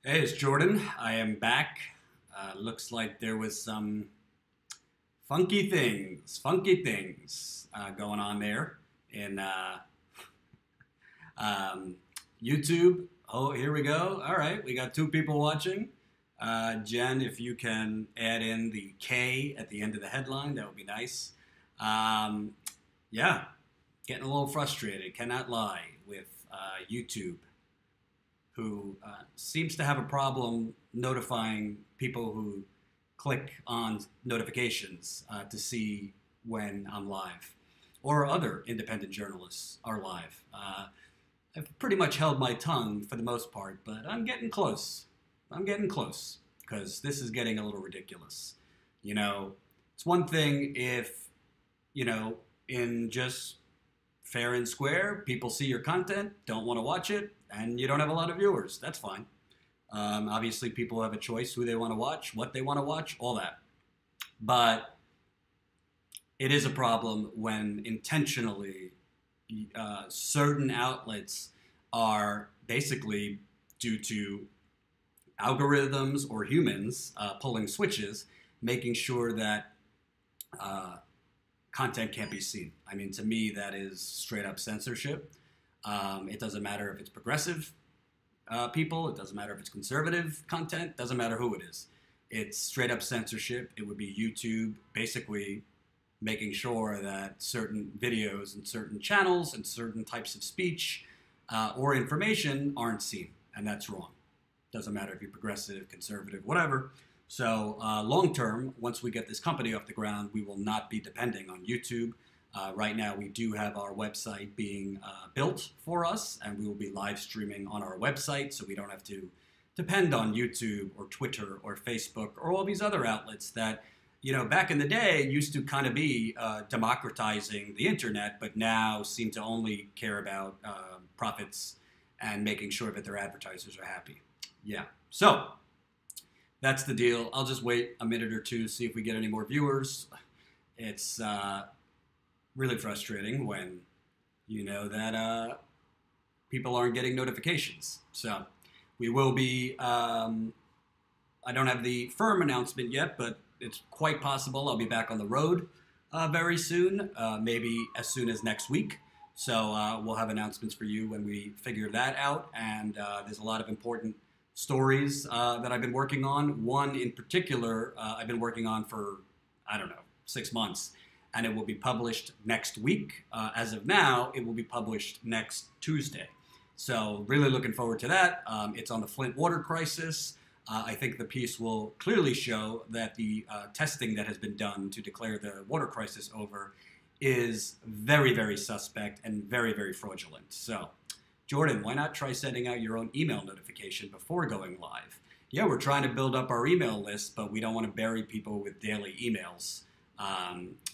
Hey, it's Jordan. I am back. Looks like there was some funky things going on there in um, YouTube. Oh, here we go. All right, we got two people watching. Jen, if you can add in the K at the end of the headline, that would be nice. Um, yeah, getting a little frustrated, cannot lie, with YouTube, who seems to have a problem notifying people who click on notifications to see when I'm live, or other independent journalists are live. I've pretty much held my tongue for the most part, but I'm getting close. I'm getting close because this is getting a little ridiculous. You know, it's one thing if, in just fair and square, people see your content, don't want to watch it, and you don't have a lot of viewers. That's fine. Obviously, people have a choice who they want to watch, what they want to watch, all that. But it is a problem when intentionally certain outlets are basically, due to algorithms or humans pulling switches, making sure that content can't be seen. I mean, to me, that is straight up censorship. It doesn't matter if it's progressive people, it doesn't matter if it's conservative content, doesn't matter who it is. It's straight up censorship. It would be YouTube basically making sure that certain videos and certain channels and certain types of speech or information aren't seen, and that's wrong. Doesn't matter if you're progressive, conservative, whatever. So long term, once we get this company off the ground, we will not be depending on YouTube. Right now, we do have our website being built for us, and we will be live streaming on our website, so we don't have to depend on YouTube or Twitter or Facebook or all these other outlets that, back in the day used to kind of be democratizing the internet, but now seem to only care about profits and making sure that their advertisers are happy. Yeah, so that's the deal. I'll just wait a minute or two, see if we get any more viewers. It's really frustrating when you know that people aren't getting notifications. So we will be, I don't have the firm announcement yet, but it's quite possible I'll be back on the road very soon, maybe as soon as next week. So we'll have announcements for you when we figure that out. And there's a lot of important stories that I've been working on. One in particular I've been working on for, I don't know, 6 months. And it will be published next week. As of now, it will be published next Tuesday. So really looking forward to that. It's on the Flint water crisis. I think the piece will clearly show that the testing that has been done to declare the water crisis over is very, very suspect and very, very fraudulent. So, Jordan, why not try sending out your own email notification before going live? Yeah, we're trying to build up our email list, but we don't want to bury people with daily emails.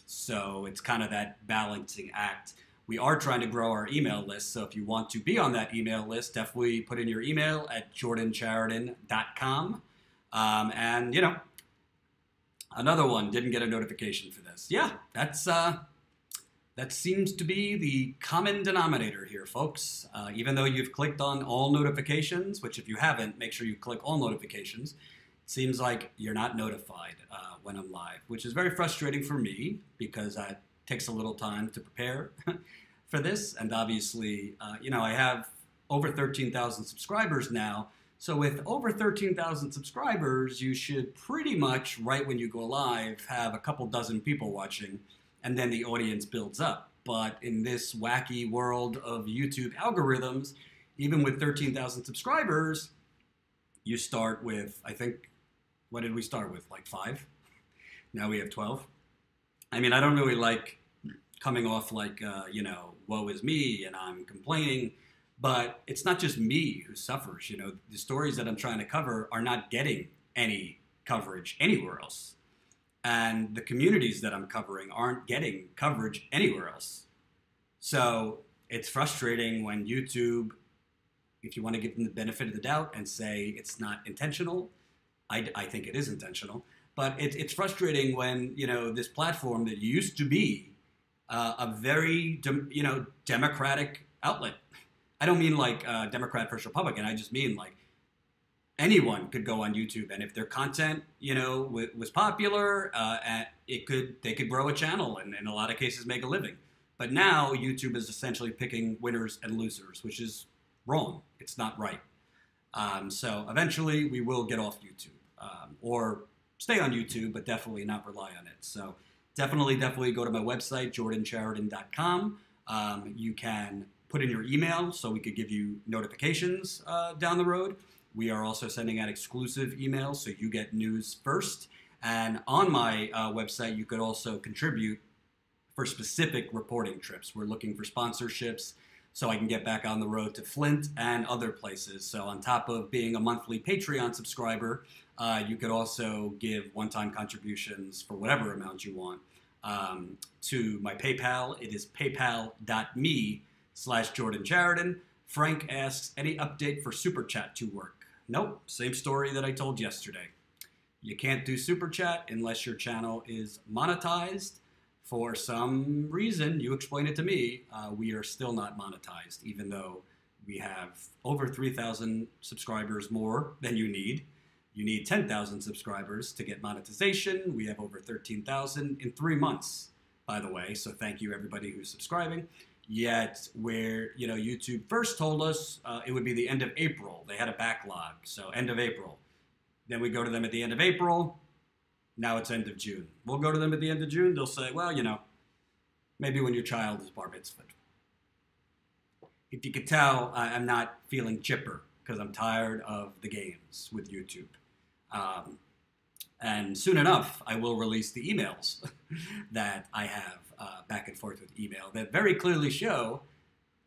So it's kind of that balancing act. We are trying to grow our email list, so if you want to be on that email list, definitely put in your email at jordanchariton.com. And, another one, didn't get a notification for this. Yeah, that seems to be the common denominator here, folks. Even though you've clicked on all notifications, which if you haven't, make sure you click all notifications, it seems like you're not notified when I'm live, which is very frustrating for me because it takes a little time to prepare for this. And obviously, I have over 13,000 subscribers now. So with over 13,000 subscribers, you should pretty much, right when you go live, have a couple dozen people watching, and then the audience builds up. But in this wacky world of YouTube algorithms, even with 13,000 subscribers, you start with, I think, what did we start with? Like 5? Now we have 12. I mean, I don't really like coming off like, woe is me and I'm complaining, but it's not just me who suffers. The stories that I'm trying to cover are not getting any coverage anywhere else. And the communities that I'm covering aren't getting coverage anywhere else. So it's frustrating when YouTube, if you want to give them the benefit of the doubt and say it's not intentional, I think it is intentional. But it's frustrating when, this platform that used to be a very, democratic outlet. I don't mean like Democrat versus Republican. I just mean like anyone could go on YouTube, and if their content, was popular, they could grow a channel and in a lot of cases make a living. But now YouTube is essentially picking winners and losers, which is wrong. It's not right. So eventually we will get off YouTube, or stay on YouTube, but definitely not rely on it. So definitely go to my website, jordanchariton.com. You can put in your email so we could give you notifications down the road. We are also sending out exclusive emails so you get news first. And on my website, you could also contribute for specific reporting trips. We're looking for sponsorships so I can get back on the road to Flint and other places. So on top of being a monthly Patreon subscriber, you could also give one-time contributions for whatever amount you want to my PayPal. It is paypal.me/JordanChariton. Frank asks, any update for Super Chat to work? Nope, same story that I told yesterday. You can't do Super Chat unless your channel is monetized. For some reason, you explain it to me, we are still not monetized, even though we have over 3,000 subscribers more than you need. You need 10,000 subscribers to get monetization. We have over 13,000 in 3 months, by the way. So thank you, everybody who's subscribing. Yet, where YouTube first told us it would be the end of April. They had a backlog, so end of April. Then we go to them at the end of April. Now it's end of June. We'll go to them at the end of June. They'll say, well, maybe when your child is bar mitzvahed. If you could tell, I'm not feeling chipper because I'm tired of the games with YouTube. And soon enough, I will release the emails that I have back and forth with email that very clearly show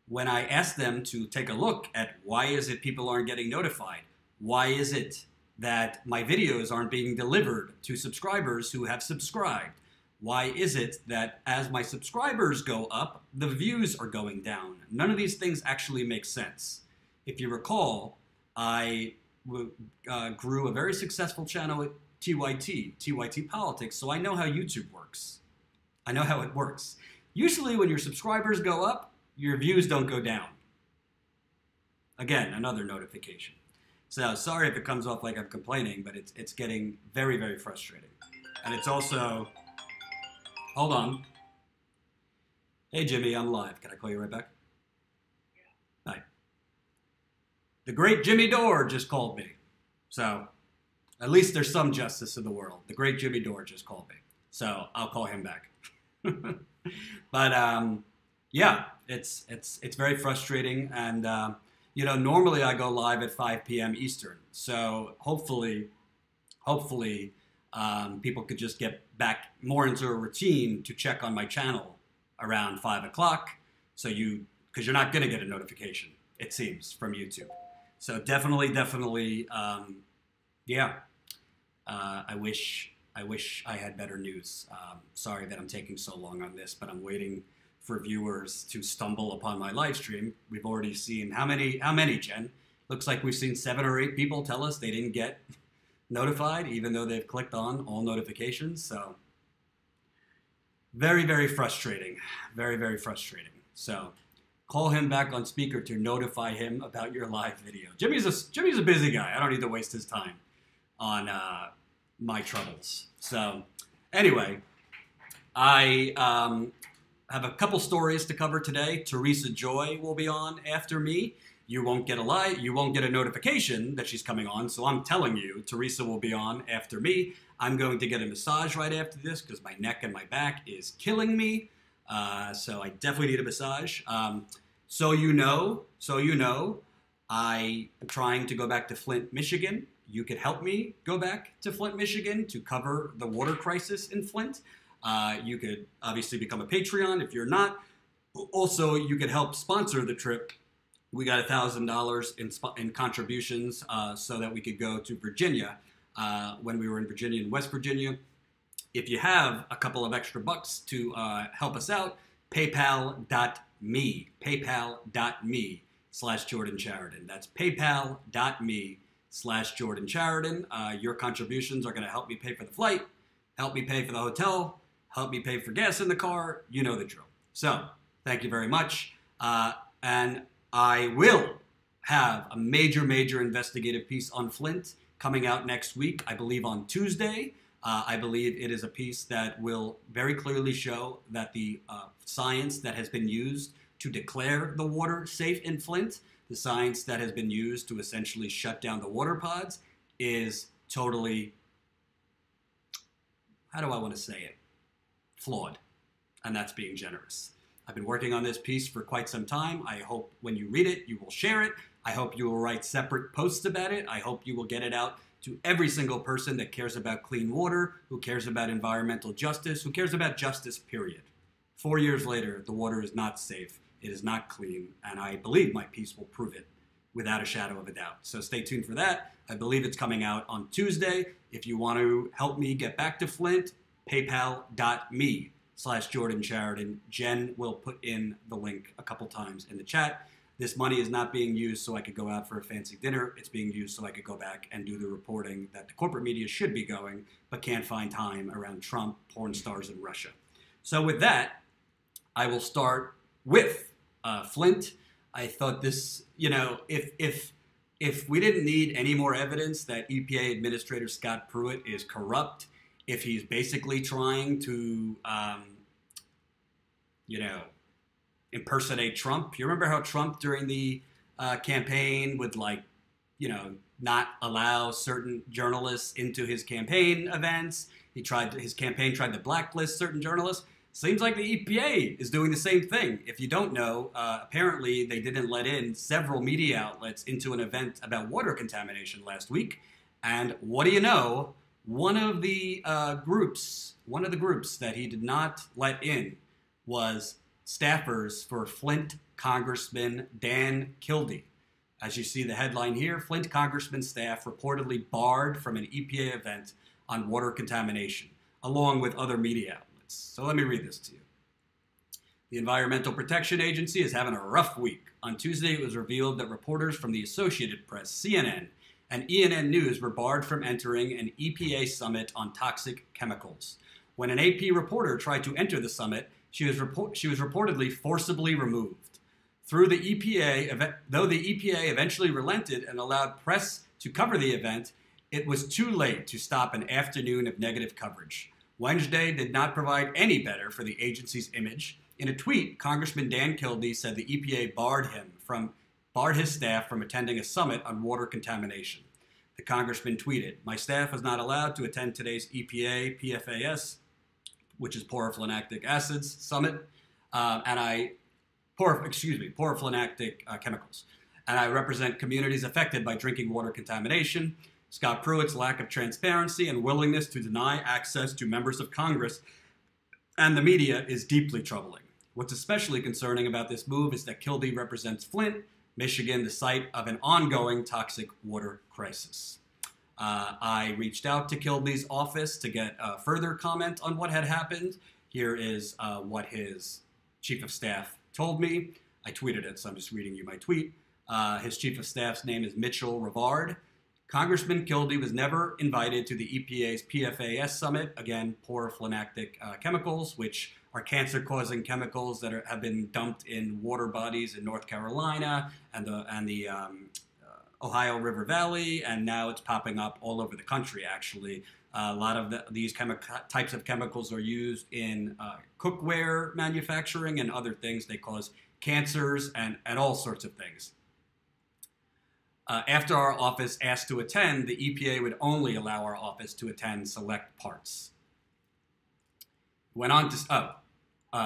when I ask them to take a look at why is it people aren't getting notified? Why is it that my videos aren't being delivered to subscribers who have subscribed? Why is it that as my subscribers go up, the views are going down? None of these things actually make sense. If you recall, I grew a very successful channel at TYT Politics, so I know how YouTube works. I know how it works. Usually when your subscribers go up, your views don't go down. Again, another notification. So sorry if it comes off like I'm complaining, but it's getting very, very frustrating. And it's also, hold on. Hey Jimmy, I'm live. Can I call you right back? Yeah. Bye. The great Jimmy Dore just called me. So at least there's some justice in the world. The great Jimmy Dore just called me. So I'll call him back. But yeah, it's very frustrating. And normally I go live at 5 p.m. Eastern. So hopefully people could just get back more into a routine to check on my channel around 5 o'clock. So because you're not going to get a notification, it seems, from YouTube. So definitely, yeah. I wish I had better news. Sorry that I'm taking so long on this, but I'm waiting for viewers to stumble upon my live stream. We've already seen how many, Jen? Looks like we've seen 7 or 8 people tell us they didn't get notified, even though they've clicked on all notifications. So very, very frustrating. Very, very frustrating. So call him back on speaker to notify him about your live video. Jimmy's a busy guy. I don't need to waste his time on my troubles. So anyway, I have a couple stories to cover today. Teresa Joy will be on after me. You won't get a notification that she's coming on, so I'm telling you, Teresa will be on after me. I'm going to get a massage right after this because my neck and my back is killing me. So I definitely need a massage. So you know, I am trying to go back to Flint, Michigan. You could help me go back to Flint, Michigan to cover the water crisis in Flint. You could obviously become a Patreon if you're not. Also, you could help sponsor the trip. We got $1,000 in contributions so that we could go to Virginia when we were in Virginia and West Virginia. If you have a couple of extra bucks to help us out, paypal.me/JordanChariton. That's paypal.me/JordanChariton. Your contributions are going to help me pay for the flight, help me pay for the hotel, help me pay for gas in the car. You know the drill. So thank you very much. And I will have a major investigative piece on Flint coming out next week, I believe on Tuesday. I believe it is a piece that will very clearly show that the science that has been used to declare the water safe in Flint, the science that has been used to essentially shut down the water pods, is totally, how do I want to say it, flawed. And that's being generous. I've been working on this piece for quite some time. I hope when you read it, you will share it. I hope you will write separate posts about it. I hope you will get it out to every single person that cares about clean water, who cares about environmental justice, who cares about justice, period. 4 years later, the water is not safe. It is not clean. And I believe my piece will prove it without a shadow of a doubt. So stay tuned for that. I believe it's coming out on Tuesday. If you want to help me get back to Flint, paypal.me/Jordan Sheridan. Jen will put in the link a couple times in the chat. This money is not being used so I could go out for a fancy dinner. It's being used so I could go back and do the reporting that the corporate media should be going, but can't find time around Trump, porn stars, and Russia. So with that, I will start with Flint. I thought this, if we didn't need any more evidence that EPA Administrator Scott Pruitt is corrupt, if he's basically trying to, impersonate Trump. You remember how Trump during the campaign would not allow certain journalists into his campaign events. His campaign tried to blacklist certain journalists. Seems like the EPA is doing the same thing. If you don't know, apparently they didn't let in several media outlets into an event about water contamination last week. And what do you know? One of the groups that he did not let in was staffers for Flint Congressman Dan Kildee. As you see the headline here, Flint Congressman staff reportedly barred from an EPA event on water contamination, along with other media outlets. So let me read this to you. The Environmental Protection Agency is having a rough week. On Tuesday, it was revealed that reporters from the Associated Press, CNN, and ENN News were barred from entering an EPA summit on toxic chemicals. When an AP reporter tried to enter the summit, she was reportedly forcibly removed. Though the EPA eventually relented and allowed press to cover the event, it was too late to stop an afternoon of negative coverage. Wednesday did not provide any better for the agency's image. In a tweet, Congressman Dan Kildee said the EPA barred his staff from attending a summit on water contamination. The congressman tweeted, "My staff was not allowed to attend today's EPA PFAS, which is porofluoractic acids summit, porofluoractic chemicals. And I represent communities affected by drinking water contamination. Scott Pruitt's lack of transparency and willingness to deny access to members of Congress and the media is deeply troubling. What's especially concerning about this move is that Kildee represents Flint, Michigan, the site of an ongoing toxic water crisis." I reached out to Kildee's office to get further comment on what had happened. Here is what his chief of staff told me. I tweeted it, so I'm just reading you my tweet. His chief of staff's name is Mitchell Rivard. Congressman Kildee was never invited to the EPA's PFAS summit, again, porofluoractic chemicals, which are cancer-causing chemicals that have been dumped in water bodies in North Carolina and the Ohio River Valley, and now it's popping up all over the country, actually. A lot of these types of chemicals are used in cookware manufacturing and other things. They cause cancers and all sorts of things. After our office asked to attend, the EPA would only allow our office to attend select parts. Went on to,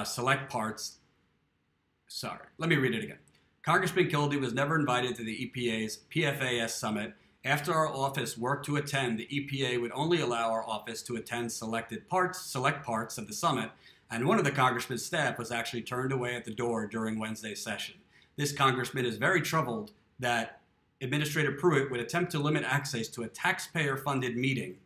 select parts. Sorry, let me read it again. Congressman Kildee was never invited to the EPA's PFAS summit. After our office worked to attend, the EPA would only allow our office to attend select parts of the summit, and one of the congressman's staff was actually turned away at the door during Wednesday's session. This congressman is very troubled that Administrator Pruitt would attempt to limit access to a taxpayer-funded meeting.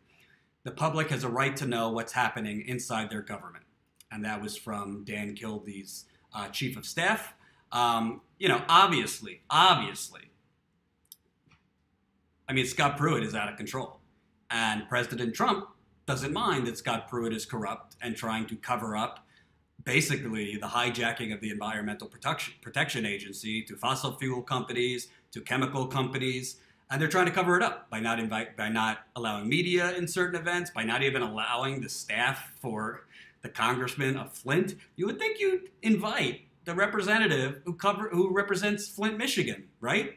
The public has a right to know what's happening inside their government. And that was from Dan Kildee's chief of staff. Obviously, Scott Pruitt is out of control. And President Trump doesn't mind that Scott Pruitt is corrupt and trying to cover up basically the hijacking of the Environmental Protection Agency to fossil fuel companies, to chemical companies, and they're trying to cover it up by not allowing media in certain events, by not even allowing the staff for the congressman of Flint. You would think you'd invite the representative who represents Flint, Michigan, right?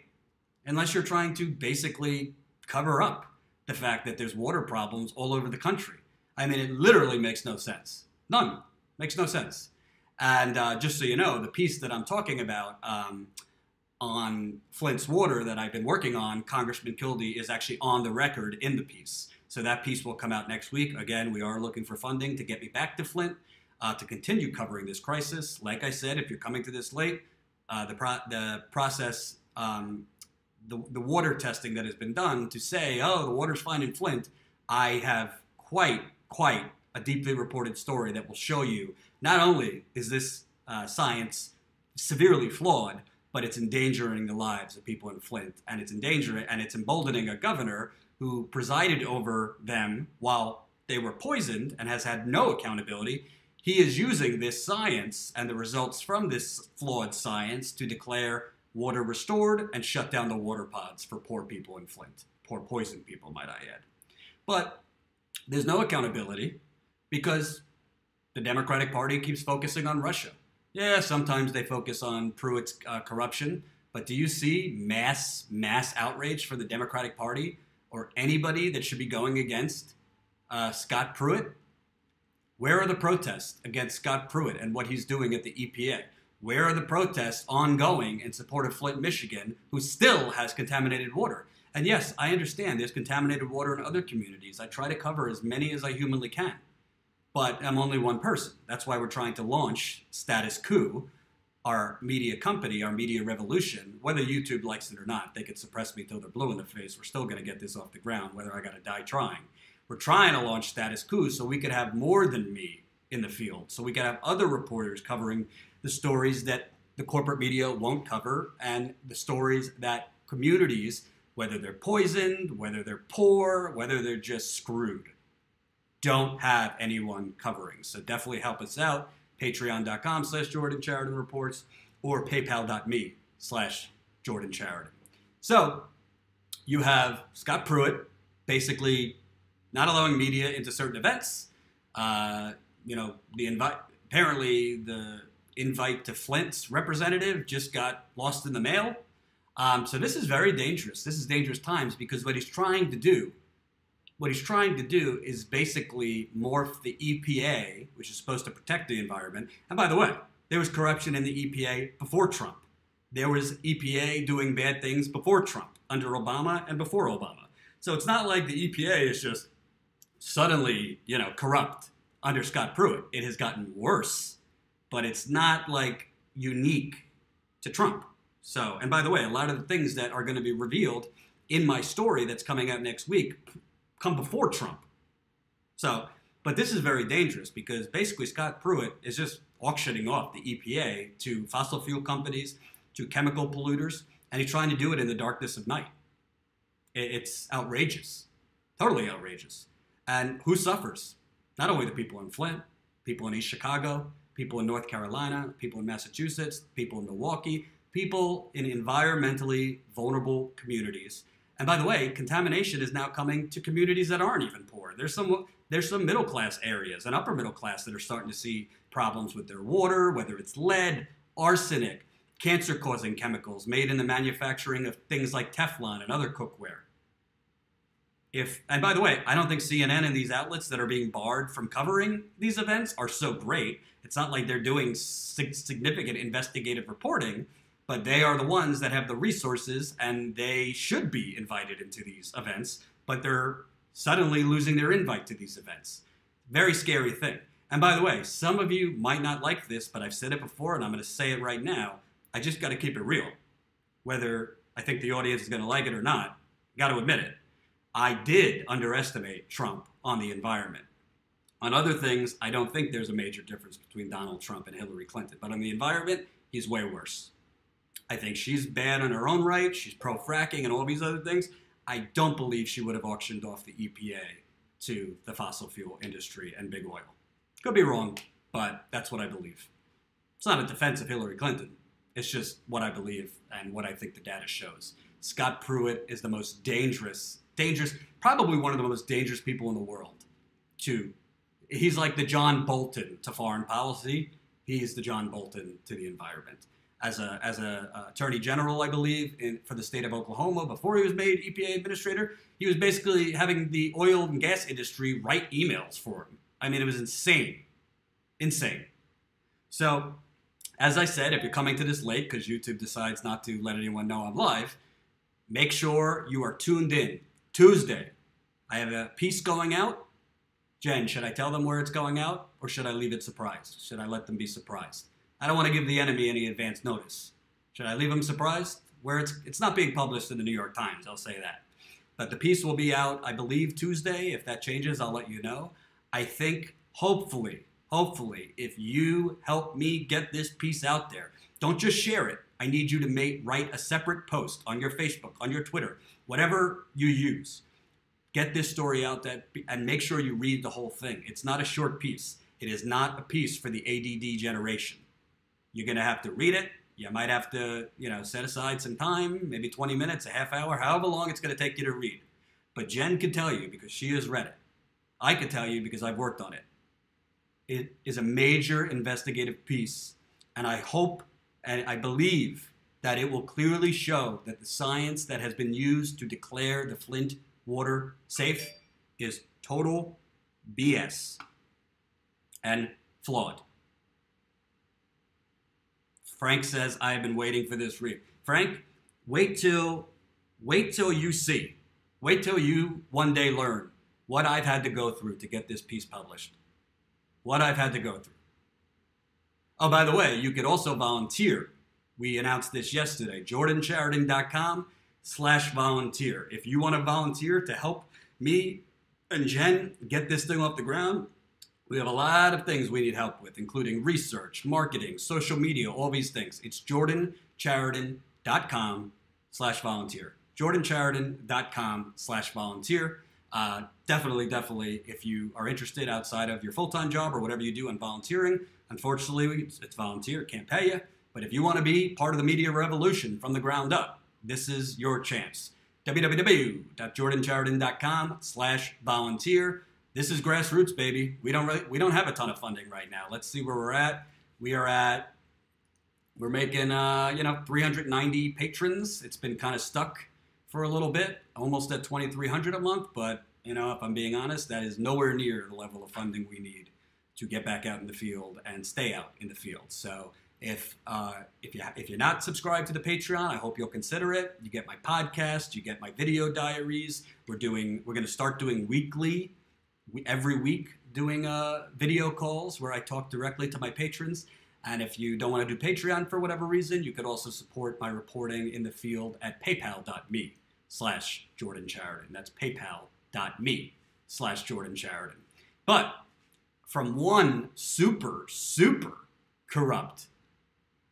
Unless you're trying to basically cover up the fact that there's water problems all over the country. I mean, it literally makes no sense. None. Makes no sense. And just so you know, the piece that I'm talking about on Flint's water that I've been working on, Congressman Kildee is actually on the record in the piece. So that piece will come out next week. Again, we are looking for funding to get me back to Flint to continue covering this crisis. Like I said, if you're coming to this late, the process, the water testing that has been done to say, oh, the water's fine in Flint, I have quite a deeply reported story that will show you not only is this science severely flawed, but it's endangering the lives of people in Flint, and it's endangering and it's emboldening a governor who presided over them while they were poisoned and has had no accountability. He is using this science and the results from this flawed science to declare water restored and shut down the water pods for poor people in Flint. Poor poisoned people, might I add. But there's no accountability because the Democratic Party keeps focusing on Russia. Yeah, sometimes they focus on Pruitt's corruption, but do you see mass outrage for the Democratic Party or anybody that should be going against Scott Pruitt? Where are the protests against Scott Pruitt and what he's doing at the EPA? Where are the protests ongoing in support of Flint, Michigan, who still has contaminated water? And yes, I understand there's contaminated water in other communities. I try to cover as many as I humanly can. But I'm only one person. That's why we're trying to launch Status Coup, our media company, our media revolution. Whether YouTube likes it or not, they could suppress me till they're blue in the face. We're still going to get this off the ground, whether I got to die trying. We're trying to launch Status Coup so we could have more than me in the field, so we could have other reporters covering the stories that the corporate media won't cover and the stories that communities, whether they're poisoned, whether they're poor, whether they're just screwed, don't have anyone covering. So definitely help us out. Patreon.com/Jordan Sheridan Reports or PayPal.me/Jordan Sheridan. So you have Scott Pruitt basically not allowing media into certain events. Apparently the invite to Flint's representative just got lost in the mail. So this is very dangerous. This is dangerous times because what he's trying to do is basically morph the EPA, which is supposed to protect the environment. And by the way, there was corruption in the EPA before Trump. There was EPA doing bad things before Trump, under Obama and before Obama. So it's not like the EPA is just suddenly, corrupt under Scott Pruitt. It has gotten worse, but it's not like unique to Trump. So, and by the way, a lot of the things that are going to be revealed in my story that's coming out next week come before Trump. So, but this is very dangerous because basically Scott Pruitt is just auctioning off the EPA to fossil fuel companies, to chemical polluters, and he's trying to do it in the darkness of night. It's outrageous, totally outrageous. And who suffers? Not only the people in Flint, people in East Chicago, people in North Carolina, people in Massachusetts, people in Milwaukee, people in environmentally vulnerable communities. And by the way, contamination is now coming to communities that aren't even poor. There's some middle class areas and upper middle class that are starting to see problems with their water, whether it's lead, arsenic, cancer-causing chemicals made in the manufacturing of things like Teflon and other cookware. And by the way, I don't think CNN and these outlets that are being barred from covering these events are so great. It's not like they're doing significant investigative reporting, but they are the ones that have the resources and they should be invited into these events, but they're suddenly losing their invite to these events. Very scary thing. And by the way, some of you might not like this, but I've said it before and I'm going to say it right now. I just got to keep it real. Whether I think the audience is going to like it or not, got to admit it. I did underestimate Trump on the environment. On other things, I don't think there's a major difference between Donald Trump and Hillary Clinton. But on the environment, he's way worse. I think she's bad on her own right. She's pro-fracking and all these other things. I don't believe she would have auctioned off the EPA to the fossil fuel industry and big oil. Could be wrong. but that's what I believe. It's not a defense of Hillary Clinton. It's just what I believe and what I think the data shows. Scott Pruitt is the most dangerous, probably one of the most dangerous people in the world. He's like the John Bolton to foreign policy. He's the John Bolton to the environment. As a attorney general, I believe, for the state of Oklahoma, before he was made EPA administrator, he was basically having the oil and gas industry write emails for him. I mean, it was insane. Insane. So, as I said, if you're coming to this late because YouTube decides not to let anyone know I'm live, make sure you are tuned in. Tuesday, I have a piece going out. Jen, should I tell them where it's going out, or should I leave it surprised? Should I let them be surprised? I don't want to give the enemy any advance notice. Should I leave them surprised? Where it's not being published in the New York Times, I'll say that. But the piece will be out, I believe, Tuesday. If that changes, I'll let you know. I think, hopefully, if you help me get this piece out there, don't just share it. I need you to write a separate post on your Facebook, on your Twitter, whatever you use. Get this story out and make sure you read the whole thing. It's not a short piece. It is not a piece for the ADD generation. You're going to have to read it. You might have to, set aside some time, maybe 20 minutes, a half hour, however long it's going to take you to read. But Jen can tell you because she has read it. I can tell you because I've worked on it. It is a major investigative piece, and I hope and I believe that it will clearly show that the science that has been used to declare the Flint water safe is total BS and flawed. Frank says, I have been waiting for this read. Frank, wait till you see. Wait till you one day learn what I've had to go through to get this piece published. What I've had to go through. Oh, by the way, you could also volunteer. We announced this yesterday. jordanchariton.com/volunteer. If you want to volunteer to help me and Jen get this thing off the ground, we have a lot of things we need help with, including research, marketing, social media, all these things. It's jordanchariton.com/volunteer. jordanchariton.com/volunteer. Definitely, if you are interested outside of your full-time job or whatever you do in volunteering, unfortunately, it's volunteer, can't pay you. But if you want to be part of the media revolution from the ground up, this is your chance. www.jordanchariton.com/volunteer. This is grassroots, baby. We don't have a ton of funding right now. Let's see where we're at. We're making 390 patrons. It's been kind of stuck for a little bit, almost at 2,300 a month. But if I'm being honest, that is nowhere near the level of funding we need to get back out in the field and stay out in the field. So if you're not subscribed to the Patreon, I hope you'll consider it. You get my podcast, you get my video diaries. We're going to start doing every week doing video calls where I talk directly to my patrons. And if you don't want to do Patreon for whatever reason, you could also support my reporting in the field at paypal.me/JordanChariton. That's paypal.me/JordanChariton. But from one super corrupt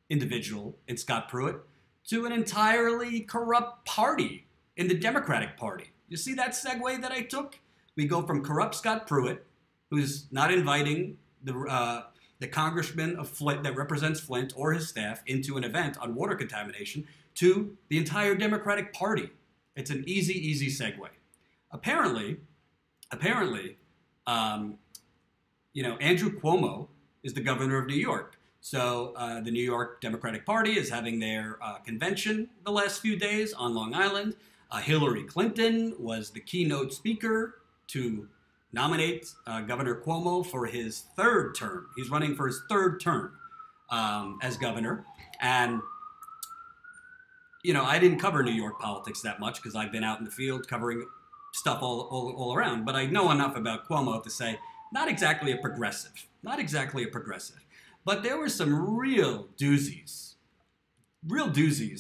individual in Scott Pruitt to an entirely corrupt party in the Democratic Party. You see that segue that I took? We go from corrupt Scott Pruitt, who's not inviting the congressman of Flint that represents Flint or his staff into an event on water contamination, to the entire Democratic Party. It's an easy segue. Apparently, Andrew Cuomo is the governor of New York. So the New York Democratic Party is having their convention the last few days on Long Island. Hillary Clinton was the keynote speaker to nominate Governor Cuomo for his third term. He's running for his third term as governor. And, I didn't cover New York politics that much because I've been out in the field covering stuff all around. But I know enough about Cuomo to say, not exactly a progressive. But there were some real doozies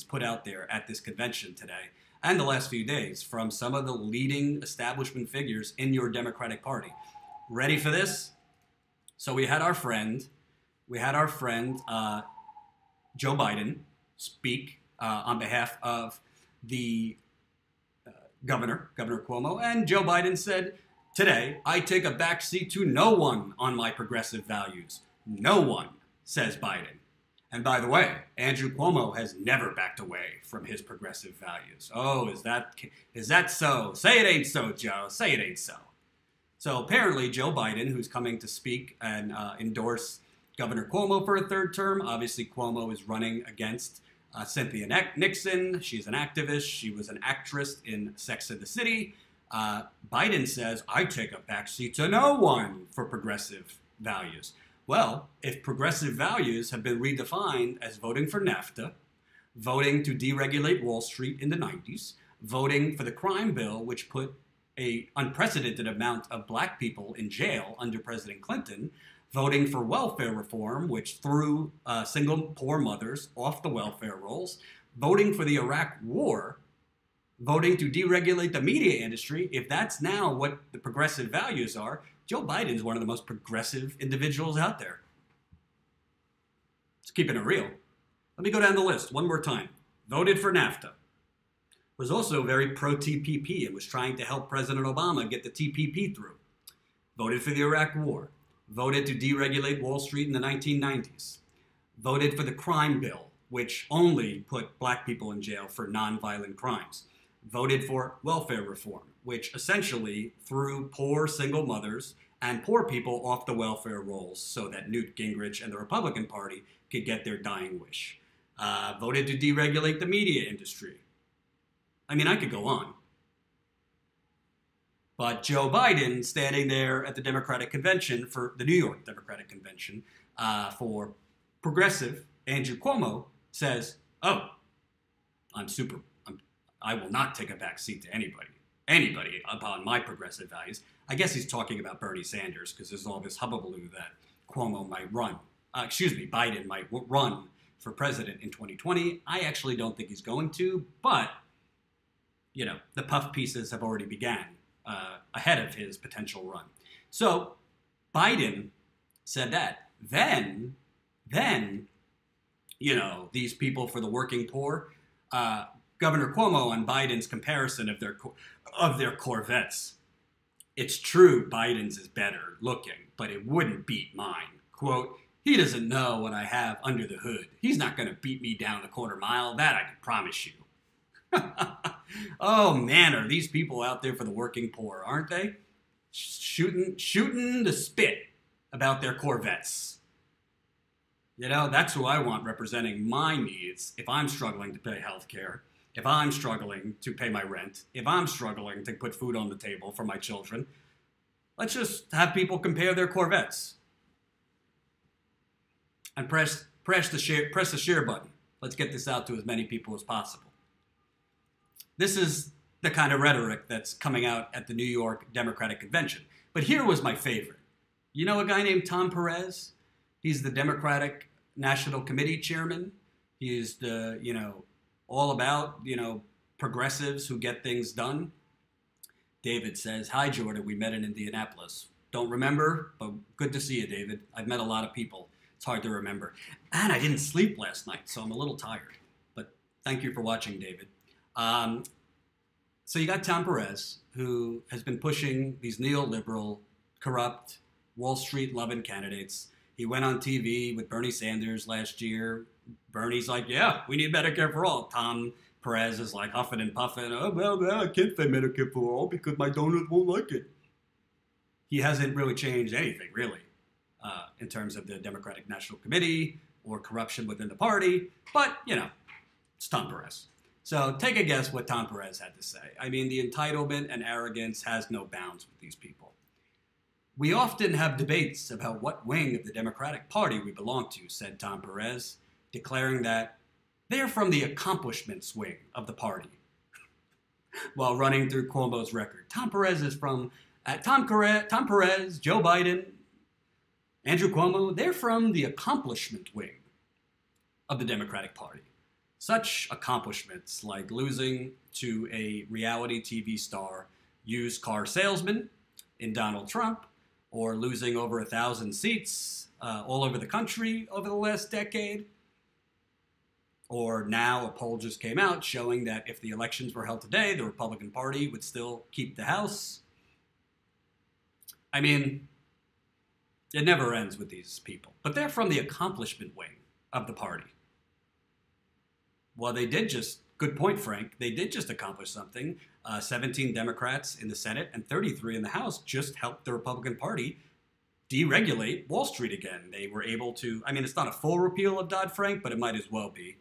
put out there at this convention today and the last few days from some of the leading establishment figures in your Democratic Party. Ready for this? So we had our friend Joe Biden speak on behalf of the Governor Cuomo, and Joe Biden said, "Today, I take a backseat to no one on my progressive values. No one, says Biden. And by the way, Andrew Cuomo has never backed away from his progressive values. Oh, is that so? Say it ain't so, Joe. Say it ain't so. So apparently Joe Biden, who's coming to speak and endorse Governor Cuomo for a third term, obviously Cuomo is running against Cynthia Nixon. She's an activist. She was an actress in Sex and the City. Biden says, I take a backseat to no one for progressive values. Well, if progressive values have been redefined as voting for NAFTA, voting to deregulate Wall Street in the 90s, voting for the crime bill, which put an unprecedented amount of black people in jail under President Clinton, voting for welfare reform, which threw single poor mothers off the welfare rolls, voting for the Iraq War, voting to deregulate the media industry, if that's now what the progressive values are, Joe Biden's one of the most progressive individuals out there. Just keeping it real. Let me go down the list one more time. Voted for NAFTA. Was also very pro-TPP and was trying to help President Obama get the TPP through. Voted for the Iraq War. Voted to deregulate Wall Street in the 1990s. Voted for the crime bill, which only put black people in jail for nonviolent crimes. Voted for welfare reform, which essentially threw poor single mothers and poor people off the welfare rolls so that Newt Gingrich and the Republican Party could get their dying wish. Voted to deregulate the media industry. I mean, I could go on. But Joe Biden, standing there at the Democratic Convention, for the New York Democratic Convention, for progressive Andrew Cuomo, says, oh, I will not take a back seat to anybody upon my progressive values. I guess he's talking about Bernie Sanders because there's all this hubbubaloo that Biden might run for president in 2020. I actually don't think he's going to, but, the puff pieces have already began ahead of his potential run. So Biden said that. Then, these people for the working poor, Governor Cuomo on Biden's comparison of their Corvettes. It's true Biden's is better looking, but it wouldn't beat mine. Quote, he doesn't know what I have under the hood. He's not going to beat me down the quarter mile. That I can promise you. Oh, man, are these people out there for the working poor, aren't they? Shooting the spit about their Corvettes. That's who I want representing my needs if I'm struggling to pay health care. If I'm struggling to pay my rent, if I'm struggling to put food on the table for my children, let's just have people compare their Corvettes. And press the share button. Let's get this out to as many people as possible. This is the kind of rhetoric that's coming out at the New York Democratic Convention. But here was my favorite. You know a guy named Tom Perez? He's the Democratic National Committee chairman. He's the, all about, progressives who get things done. David says, hi, Jordan, we met in Indianapolis. Don't remember, but good to see you, David. I've met a lot of people. It's hard to remember. And I didn't sleep last night, so I'm a little tired. But thank you for watching, David. So you got Tom Perez, who has been pushing these neoliberal, corrupt, Wall Street-loving candidates. He went on TV with Bernie Sanders last year. Bernie's like, yeah, we need Medicare for all. Tom Perez is like huffing and puffing. Oh, well, I can't say Medicare for all because my donors won't like it. He hasn't really changed anything, really, in terms of the Democratic National Committee or corruption within the party. But, it's Tom Perez. So take a guess what Tom Perez had to say. I mean, the entitlement and arrogance has no bounds with these people. We often have debates about what wing of the Democratic Party we belong to, said Tom Perez, declaring that they're from the accomplishments wing of the party. While running through Cuomo's record. Tom Perez is from, Tom Perez, Joe Biden, Andrew Cuomo, they're from the accomplishment wing of the Democratic Party. Such accomplishments like losing to a reality TV star, used car salesman in Donald Trump, or losing over 1,000 seats all over the country over the last decade. Or now a poll just came out showing that if the elections were held today, the Republican Party would still keep the House. I mean, It never ends with these people. But they're from the accomplishment wing of the party. Well, they did just, good point, Frank, they did just accomplish something. 17 Democrats in the Senate and 33 in the House just helped the Republican Party deregulate Wall Street again. They were able to, I mean, it's not a full repeal of Dodd-Frank, but it might as well be.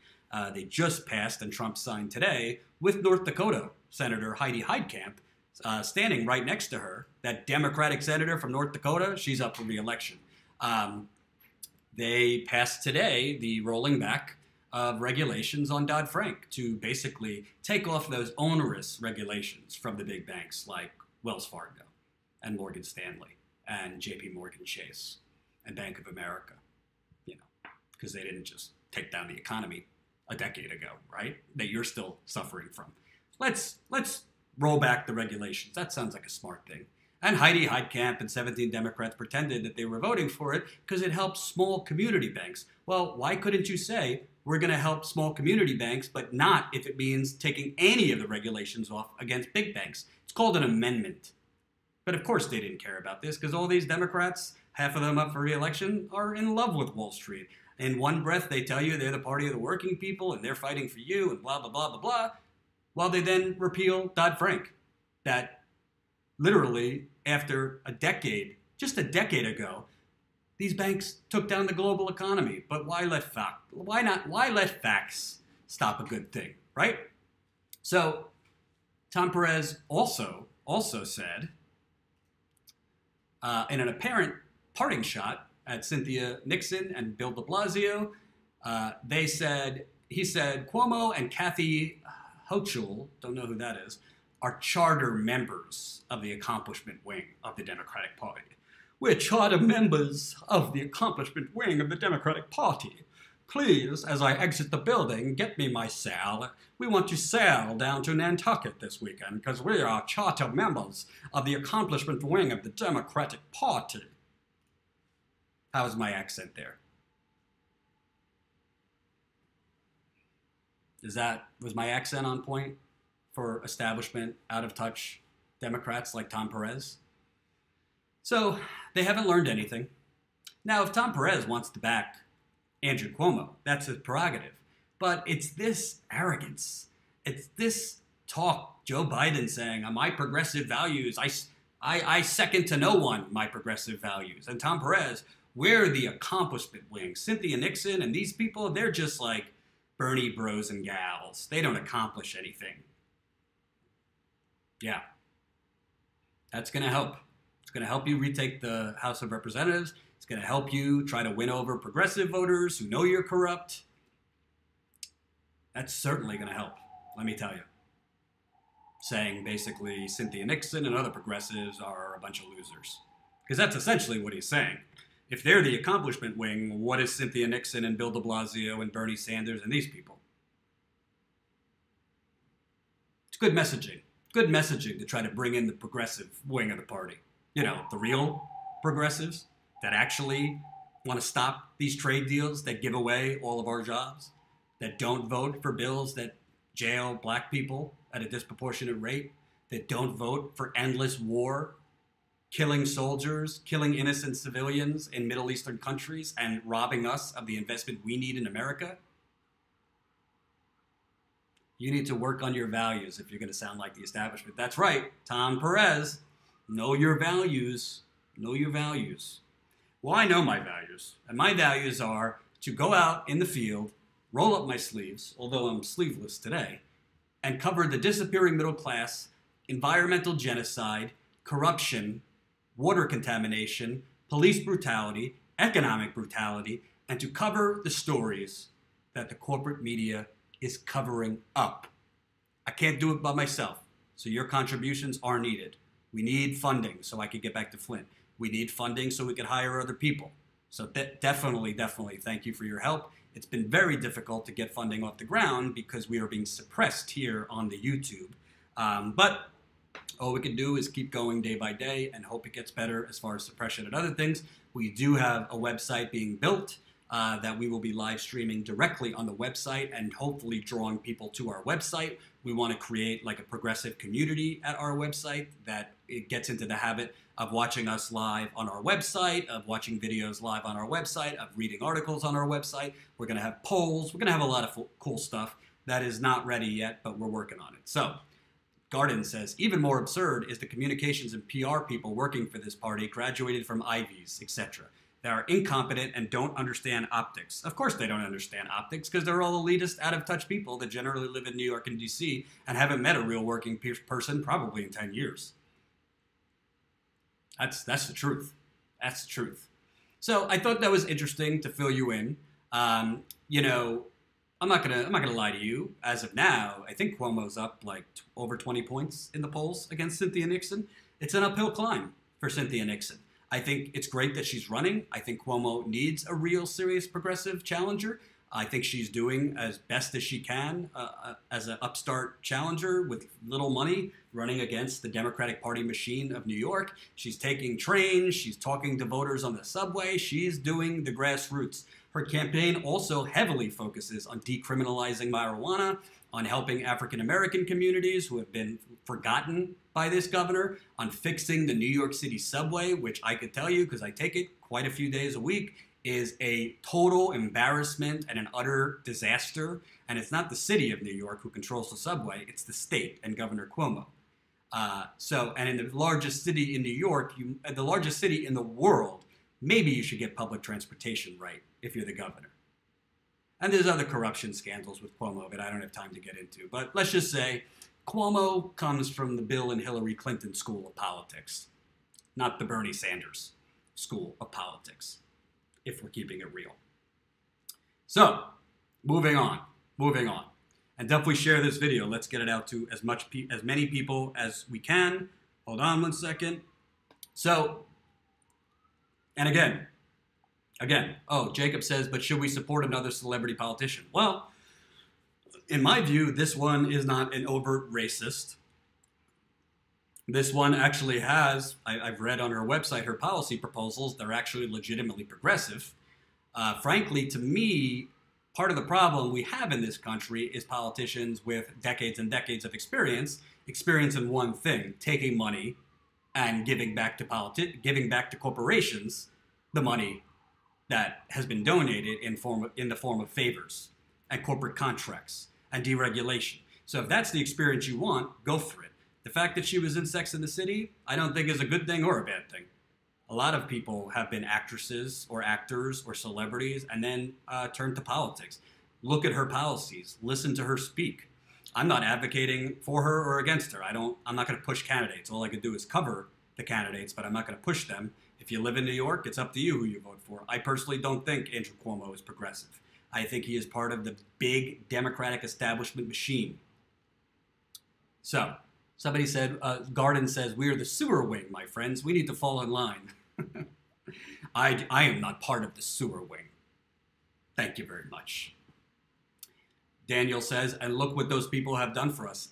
They just passed, and Trump signed today, with North Dakota Senator Heidi Heitkamp standing right next to her, that Democratic senator from North Dakota. She's up for re-election. They passed today the rolling back of regulations on Dodd-Frank to basically take off those onerous regulations from the big banks like Wells Fargo and Morgan Stanley and JP Morgan Chase and Bank of America, you know, because they didn't just take down the economy a decade ago, right? That you're still suffering from. Let's roll back the regulations. That sounds like a smart thing. And Heidi Heitkamp and 17 Democrats pretended that they were voting for it because it helps small community banks. Well, why couldn't you say we're going to help small community banks, but not if it means taking any of the regulations off against big banks? It's called an amendment. But of course they didn't care about this because all these Democrats, half of them up for re-election, are in love with Wall Street. In one breath, they tell you they're the party of the working people and they're fighting for you and blah, blah, blah, blah, blah, while they then repeal Dodd-Frank. That literally, after a decade, just a decade ago, these banks took down the global economy. But why let facts stop a good thing, right? So Tom Perez also said, in an apparent parting shot at Cynthia Nixon and Bill de Blasio, he said, Cuomo and Kathy Hochul, don't know who that is, are charter members of the accomplishment wing of the Democratic Party. We're charter members of the accomplishment wing of the Democratic Party. Please, as I exit the building, get me my sail. We want to sail down to Nantucket this weekend because we are charter members of the accomplishment wing of the Democratic Party. How's my accent there? Was my accent on point for establishment, out-of-touch Democrats like Tom Perez? So they haven't learned anything. Now, if Tom Perez wants to back Andrew Cuomo, that's his prerogative. But it's this arrogance. It's this talk, Joe Biden saying, my progressive values, I second to no one my progressive values. And Tom Perez, we're the accomplishment wing. Cynthia Nixon and these people, they're just like Bernie bros and gals. They don't accomplish anything. Yeah. That's going to help. It's going to help you retake the House of Representatives. It's going to help you try to win over progressive voters who know you're corrupt. That's certainly going to help, let me tell you. Saying basically Cynthia Nixon and other progressives are a bunch of losers. Because that's essentially what he's saying. If they're the accomplishment wing, what is Cynthia Nixon and Bill de Blasio and Bernie Sanders and these people? It's good messaging. Good messaging to try to bring in the progressive wing of the party. You know, the real progressives that actually want to stop these trade deals that give away all of our jobs, that don't vote for bills that jail black people at a disproportionate rate, that don't vote for endless war, killing soldiers, killing innocent civilians in Middle Eastern countries, and robbing us of the investment we need in America. You need to work on your values if you're going to sound like the establishment. That's right, Tom Perez. Know your values. Know your values. Well, I know my values. And my values are to go out in the field, roll up my sleeves, although I'm sleeveless today, and cover the disappearing middle class, environmental genocide, corruption, water contamination, police brutality, economic brutality, and to cover the stories that the corporate media is covering up. I can't do it by myself, so your contributions are needed. We need funding so I can get back to Flint. We need funding so we can hire other people. So definitely thank you for your help. It's been very difficult to get funding off the ground because we are being suppressed here on the YouTube. But all we can do is keep going day by day and hope it gets better as far as suppression and other things. We do have a website being built. that we will be live streaming directly on the website and hopefully drawing people to our website. We want to create like a progressive community at our website that it gets into the habit of watching us live on our website, of watching videos live on our website, of reading articles on our website. We're going to have polls. We're going to have a lot of cool stuff that is not ready yet, but we're working on it. So Garden says, even more absurd is the communications and PR people working for this party graduated from Ivies, etc. They are incompetent and don't understand optics. Of course they don't understand optics because they're all elitist, out-of-touch people that generally live in New York and D.C. and haven't met a real working person probably in 10 years. That's the truth. That's the truth. So I thought that was interesting to fill you in. You know, I'm not gonna lie to you. As of now, I think Cuomo's up like over 20 points in the polls against Cynthia Nixon. It's an uphill climb for Cynthia Nixon. I think it's great that she's running. I think Cuomo needs a real serious progressive challenger. I think she's doing as best as she can as an upstart challenger with little money running against the Democratic Party machine of New York. She's taking trains. She's talking to voters on the subway. She's doing the grassroots. Her campaign also heavily focuses on decriminalizing marijuana, on helping African-American communities who have been forgotten by this governor, on fixing the New York City subway, which I could tell you, because I take it quite a few days a week, is a total embarrassment and an utter disaster. And it's not the city of New York who controls the subway, it's the state and Governor Cuomo. And in the largest city in New York, the largest city in the world, maybe you should get public transportation right if you're the governor. And there's other corruption scandals with Cuomo that I don't have time to get into. But let's just say Cuomo comes from the Bill and Hillary Clinton school of politics, not the Bernie Sanders school of politics, if we're keeping it real. So, moving on. And definitely share this video. Let's get it out to as many people as we can. Hold on one second. So, and again, oh, Jacob says, but should we support another celebrity politician? Well, in my view, this one is not an overt racist. This one actually has, I've read on her website, her policy proposals. They're actually legitimately progressive. Frankly, to me, part of the problem we have in this country is politicians with decades and decades of experience in one thing, taking money and giving back to corporations the money that has been donated in the form of favors and corporate contracts and deregulation. So if that's the experience you want, go for it. The fact that she was in Sex and the City, I don't think is a good thing or a bad thing. A lot of people have been actresses or actors or celebrities and then turned to politics. Look at her policies. Listen to her speak. I'm not advocating for her or against her. I'm not going to push candidates. All I could do is cover the candidates, but I'm not going to push them. If you live in New York, it's up to you who you vote for. I personally don't think Andrew Cuomo is progressive. I think he is part of the big Democratic establishment machine. So, somebody said, Garden says, we are the sewer wing, my friends. We need to fall in line. I am not part of the sewer wing. Thank you very much. Daniel says, and look what those people have done for us.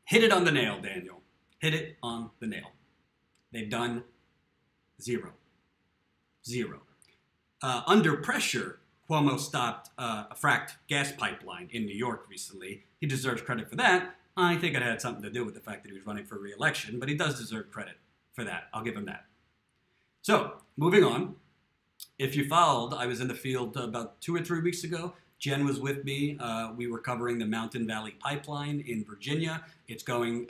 Hit it on the nail, Daniel. Hit it on the nail. They've done zero. Under pressure, Cuomo stopped a fracked gas pipeline in New York recently. He deserves credit for that. I think it had something to do with the fact that he was running for re-election, but he does deserve credit for that. I'll give him that. So, moving on. If you followed, I was in the field about 2 or 3 weeks ago. Jen was with me. We were covering the Mountain Valley Pipeline in Virginia. It's going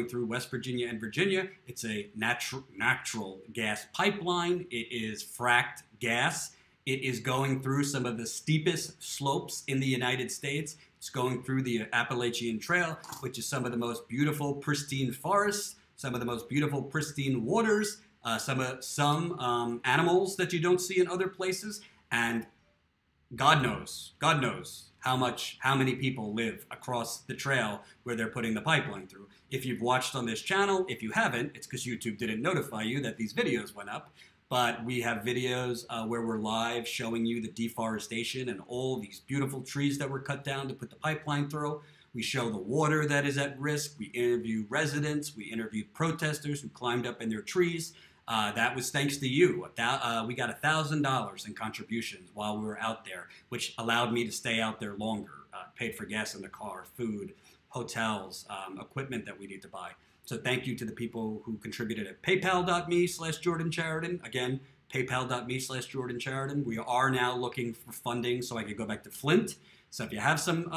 through West Virginia and Virginia. It's a natural gas pipeline. It is fracked gas. It is going through some of the steepest slopes in the United States. It's going through the Appalachian Trail, which is some of the most beautiful, pristine forests, some of the most beautiful, pristine waters, some animals that you don't see in other places, and God knows how many people live across the trail where they're putting the pipeline through. If you've watched on this channel, if you haven't, it's because YouTube didn't notify you that these videos went up. But we have videos where we're live showing you the deforestation and all these beautiful trees that were cut down to put the pipeline through. We show the water that is at risk. We interview residents. We interviewed protesters who climbed up in their trees. That was thanks to you. We got $1,000 in contributions while we were out there, which allowed me to stay out there longer. Paid for gas in the car, food, hotels, equipment that we need to buy. So thank you to the people who contributed at paypal.me/Jordan Sheridan. Again, paypal.me/Jordan Sheridan. We are now looking for funding so I could go back to Flint. So if you have some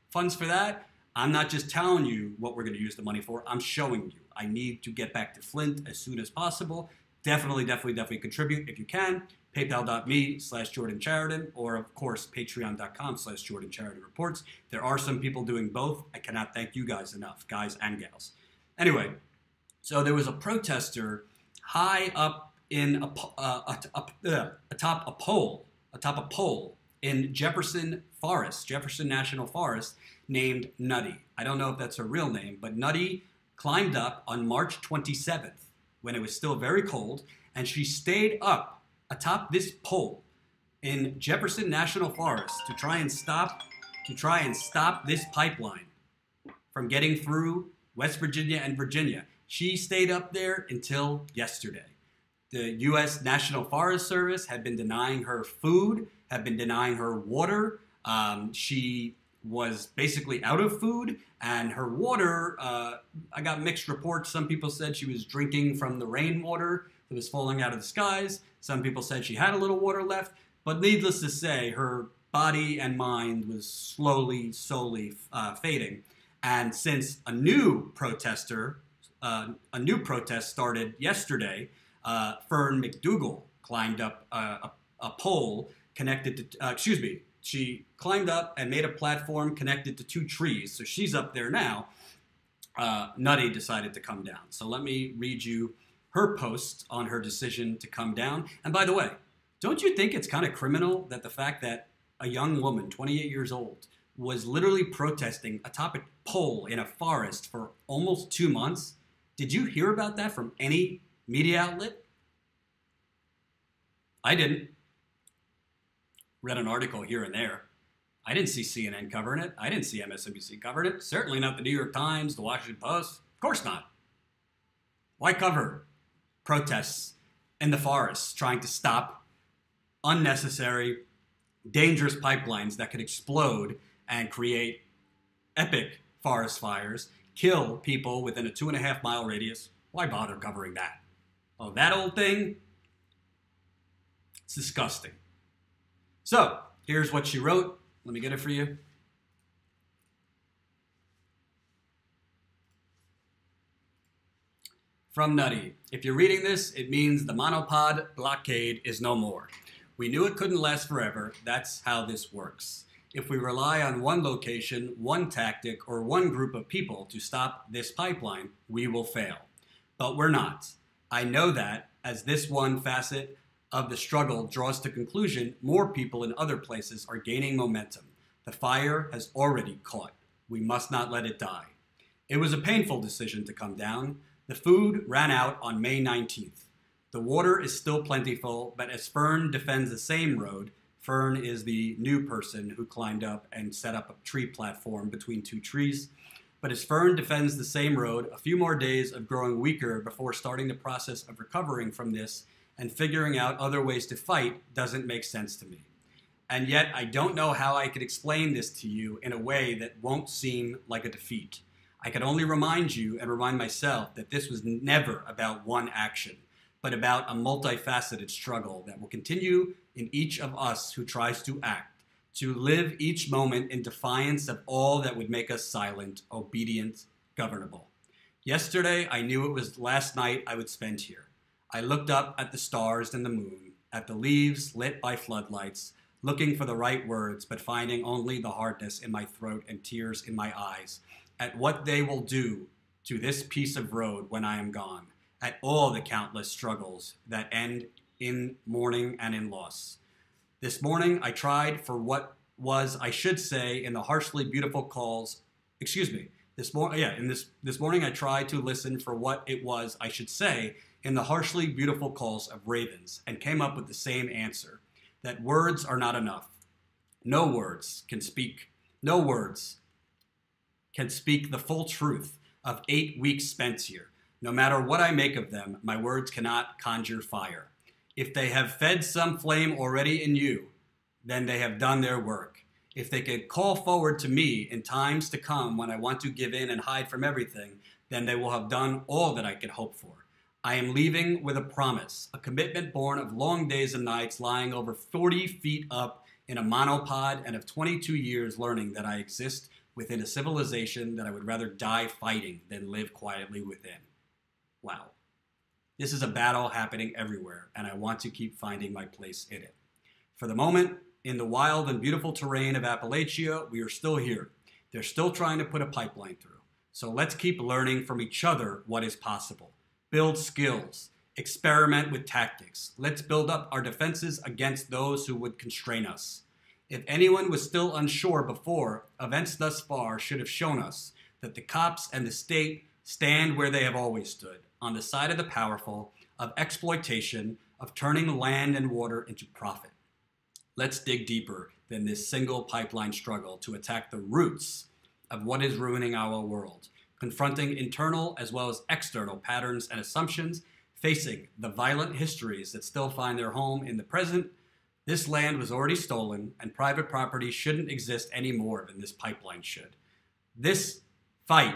funds for that, I'm not just telling you what we're going to use the money for. I'm showing you. I need to get back to Flint as soon as possible. Definitely contribute if you can. PayPal.me/Jordan Sheridan, or of course, Patreon.com/Jordan Sheridan Reports. There are some people doing both. I cannot thank you guys enough, guys and gals. Anyway, so there was a protester high up in atop a pole in Jefferson National Forest, named Nutty. I don't know if that's her real name, but Nutty climbed up on March 27th when it was still very cold, and she stayed up atop this pole in Jefferson National Forest to try and stop this pipeline from getting through West Virginia and Virginia. She stayed up there until yesterday. The U.S. National Forest Service had been denying her food, had been denying her water. She was basically out of food, and her water, I got mixed reports. Some people said she was drinking from the rainwater that was falling out of the skies. Some people said she had a little water left, but needless to say, her body and mind was slowly fading. And since a new protest started yesterday, Fern McDougal climbed up a pole connected to, she climbed up and made a platform connected to 2 trees. So she's up there now. Nutty decided to come down. So let me read you her post on her decision to come down. And by the way, don't you think it's kind of criminal that the fact that a young woman, 28 years old, was literally protesting atop a pole in a forest for almost 2 months? Did you hear about that from any media outlet? I didn't. Read an article here and there. I didn't see CNN covering it. I didn't see MSNBC covering it. Certainly not the New York Times, the Washington Post. Of course not. Why cover protests in the forests trying to stop unnecessary, dangerous pipelines that could explode and create epic forest fires, kill people within a 2.5-mile radius? Why bother covering that? Oh, that old thing? It's disgusting. So, here's what she wrote. Let me get it for you. From Nutty. If you're reading this, it means the monopod blockade is no more. We knew it couldn't last forever. That's how this works. If we rely on one location, one tactic, or one group of people to stop this pipeline, we will fail. But we're not. I know that as this one facet of the struggle draws to conclusion, more people in other places are gaining momentum. The fire has already caught. We must not let it die. It was a painful decision to come down. The food ran out on May 19th. The water is still plentiful, but as Fern defends the same road, Fern is the new person who climbed up and set up a tree platform between 2 trees. But as Fern defends the same road, a few more days of growing weaker before starting the process of recovering from this and figuring out other ways to fight doesn't make sense to me. And yet, I don't know how I could explain this to you in a way that won't seem like a defeat. I could only remind you and remind myself that this was never about one action, but about a multifaceted struggle that will continue in each of us who tries to act, to live each moment in defiance of all that would make us silent, obedient, governable. Yesterday, I knew it was the last night I would spend here. I looked up at the stars and the moon, at the leaves lit by floodlights, looking for the right words, but finding only the hardness in my throat and tears in my eyes, at what they will do to this piece of road when I am gone, at all the countless struggles that end in mourning and in loss. This morning, I tried for what was, I should say, in the harshly beautiful calls, this morning I tried to listen for what it was I should say in the harshly beautiful calls of ravens, and came up with the same answer, that words are not enough. No words can speak the full truth of 8 weeks spent here. No matter what I make of them, my words cannot conjure fire. If they have fed some flame already in you, then they have done their work. If they could call forward to me in times to come when I want to give in and hide from everything, then they will have done all that I could hope for. I am leaving with a promise, a commitment born of long days and nights lying over 40 feet up in a monopod and of 22 years learning that I exist within a civilization that I would rather die fighting than live quietly within. Wow. This is a battle happening everywhere, and I want to keep finding my place in it. For the moment, in the wild and beautiful terrain of Appalachia, we are still here. They're still trying to put a pipeline through. So let's keep learning from each other what is possible. Build skills. Experiment with tactics. Let's build up our defenses against those who would constrain us. If anyone was still unsure before, events thus far should have shown us that the cops and the state stand where they have always stood, on the side of the powerful, of exploitation, of turning land and water into profit. Let's dig deeper than this single pipeline struggle to attack the roots of what is ruining our world, confronting internal as well as external patterns and assumptions, facing the violent histories that still find their home in the present. This land was already stolen, and private property shouldn't exist any more than this pipeline should. This fight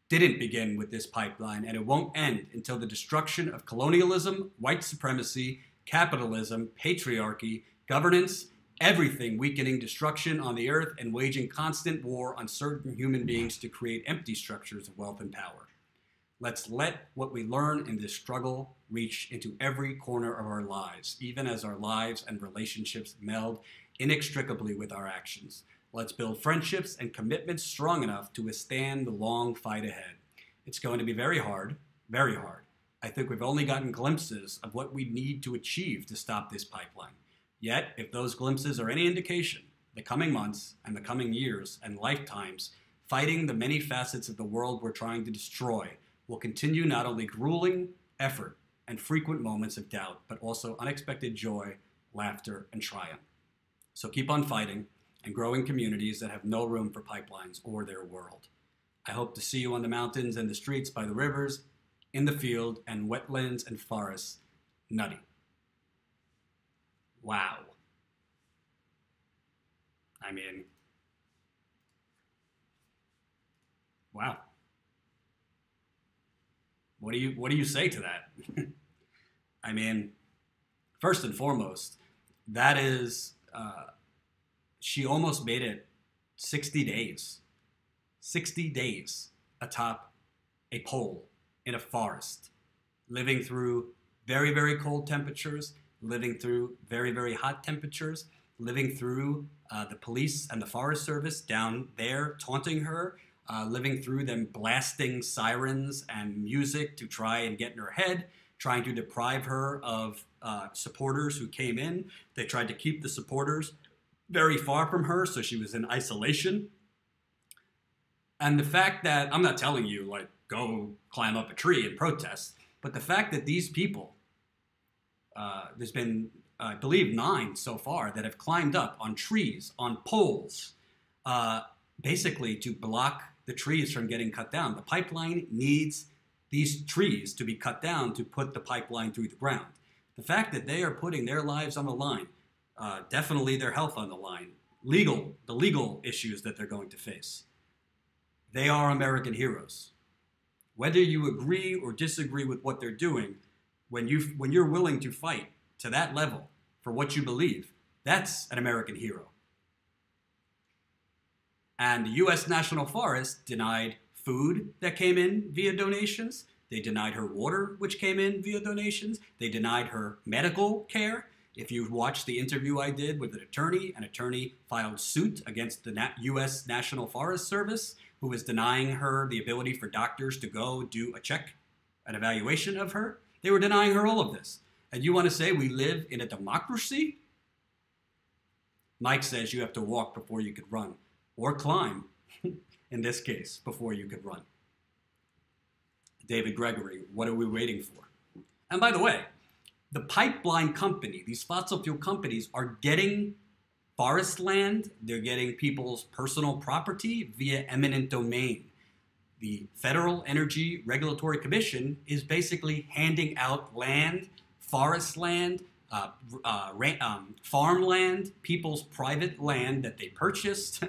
didn't begin with this pipeline, and it won't end until the destruction of colonialism, white supremacy, capitalism, patriarchy, governance, everything weakening destruction on the earth and waging constant war on certain human beings to create empty structures of wealth and power. Let's let what we learn in this struggle reach into every corner of our lives, even as our lives and relationships meld inextricably with our actions. Let's build friendships and commitments strong enough to withstand the long fight ahead. It's going to be very hard, very hard. I think we've only gotten glimpses of what we need to achieve to stop this pipeline. Yet, if those glimpses are any indication, the coming months and the coming years and lifetimes fighting the many facets of the world we're trying to destroy will continue not only grueling effort and frequent moments of doubt, but also unexpected joy, laughter, and triumph. So keep on fighting and growing communities that have no room for pipelines or their world. I hope to see you on the mountains and the streets, by the rivers, in the field, and wetlands and forests, nutty. Wow. I mean, wow. What do you say to that? I mean, first and foremost, that is, she almost made it 60 days. 60 days atop a pole in a forest, living through very, very cold temperatures, living through very, very hot temperatures, living through the police and the Forest Service down there taunting her, living through them blasting sirens and music to try and get in her head, trying to deprive her of supporters who came in. They tried to keep the supporters very far from her, so she was in isolation. And the fact that, I'm not telling you, like, go climb up a tree and protest, but the fact that these people, there's been, I believe, 9 so far that have climbed up on trees, on poles, basically to block the trees from getting cut down. The pipeline needs these trees to be cut down to put the pipeline through the ground. The fact that they are putting their lives on the line, definitely their health on the line, the legal issues that they're going to face. They are American heroes. Whether you agree or disagree with what they're doing, when you're willing to fight to that level for what you believe, that's an American hero. And the U.S. National Forest denied food that came in via donations. They denied her water, which came in via donations. They denied her medical care. If you watched the interview I did with an attorney filed suit against the U.S. National Forest Service, who was denying her the ability for doctors to go do a check, an evaluation of her. They were denying her all of this. And you want to say we live in a democracy? Mike says you have to walk before you could run, or climb, in this case, before you could run. David Gregory, what are we waiting for? And by the way, the pipeline company, these fossil fuel companies, are getting forest land. They're getting people's personal property via eminent domain. the Federal Energy Regulatory Commission is basically handing out land, forest land, farmland, people's private land that they purchased,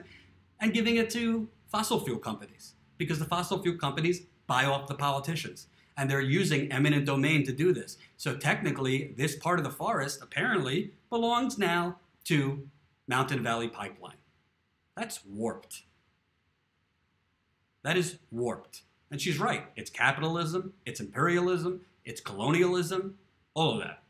and giving it to fossil fuel companies, because the fossil fuel companies buy off the politicians, and they're using eminent domain to do this. So technically, this part of the forest apparently belongs now to Mountain Valley Pipeline. That's warped. That is warped. And she's right. It's capitalism, it's imperialism, it's colonialism, all of that.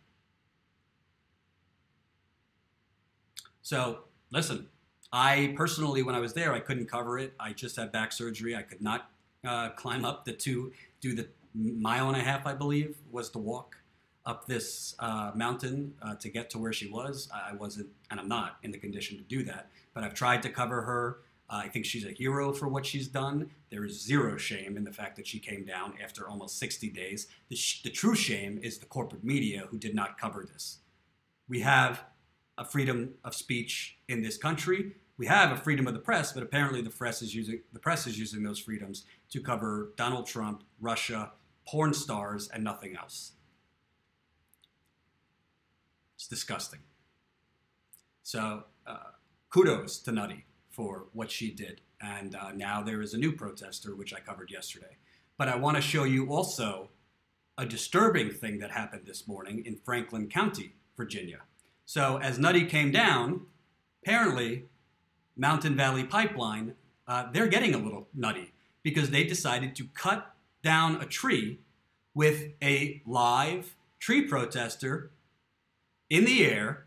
So, listen, I personally, when I was there, I couldn't cover it. I just had back surgery. I could not climb up do the mile and a half, I believe, was the walk up this mountain to get to where she was. I wasn't, and I'm not in the condition to do that, but I've tried to cover her. I think she's a hero for what she's done. There is zero shame in the fact that she came down after almost 60 days. The true shame is the corporate media who did not cover this. We have a freedom of speech in this country. We have a freedom of the press, but apparently the press is using those freedoms to cover Donald Trump, Russia, porn stars, and nothing else. It's disgusting. So kudos to Nutty for what she did. And now there is a new protester, which I covered yesterday. But I want to show you also a disturbing thing that happened this morning in Franklin County, Virginia. So as Nutty came down, apparently Mountain Valley Pipeline, they're getting a little nutty because they decided to cut down a tree with a live tree protester in the air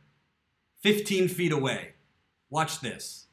15 feet away. Watch this.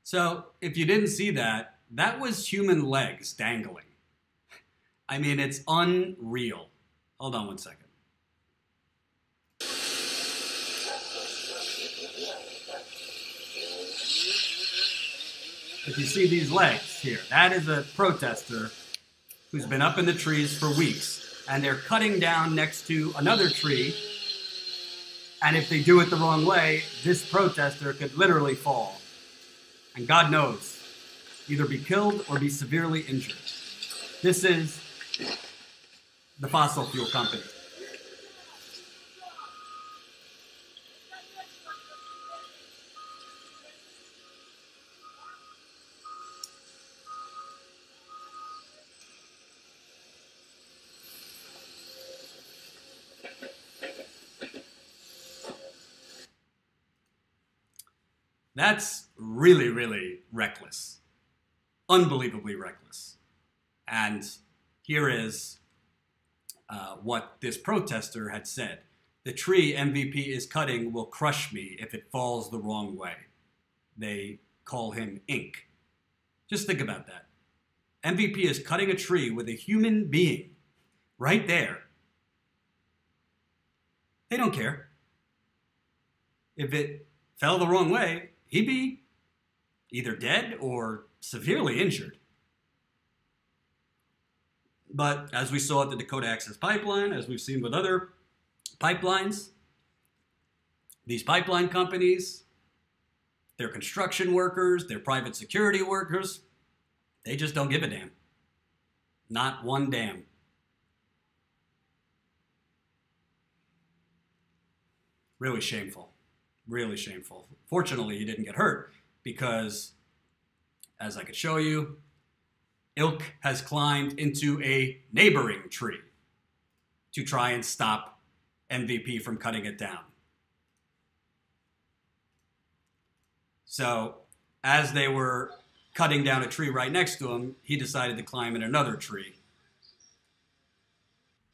So if you didn't see that, that was human legs dangling. I mean, it's unreal. Hold on one second. If you see these legs here, that is a protester who's been up in the trees for weeks, and they're cutting down next to another tree, and if they do it the wrong way, this protester could literally fall. And God knows, either be killed or be severely injured. This is the fossil fuel company. That's really, really reckless. Unbelievably reckless. And here is what this protester had said. The tree MVP is cutting will crush me if it falls the wrong way. They call him Ink. Just think about that. MVP is cutting a tree with a human being right there. They don't care. If it fell the wrong way, he'd be either dead or severely injured. But as we saw at the Dakota Access Pipeline, as we've seen with other pipelines, these pipeline companies, they're construction workers, they're private security workers, they just don't give a damn. Not one damn. Really shameful. Really shameful. Fortunately, he didn't get hurt because, as I could show you, ilk has climbed into a neighboring tree to try and stop MVP from cutting it down. So as they were cutting down a tree right next to him, he decided to climb in another tree.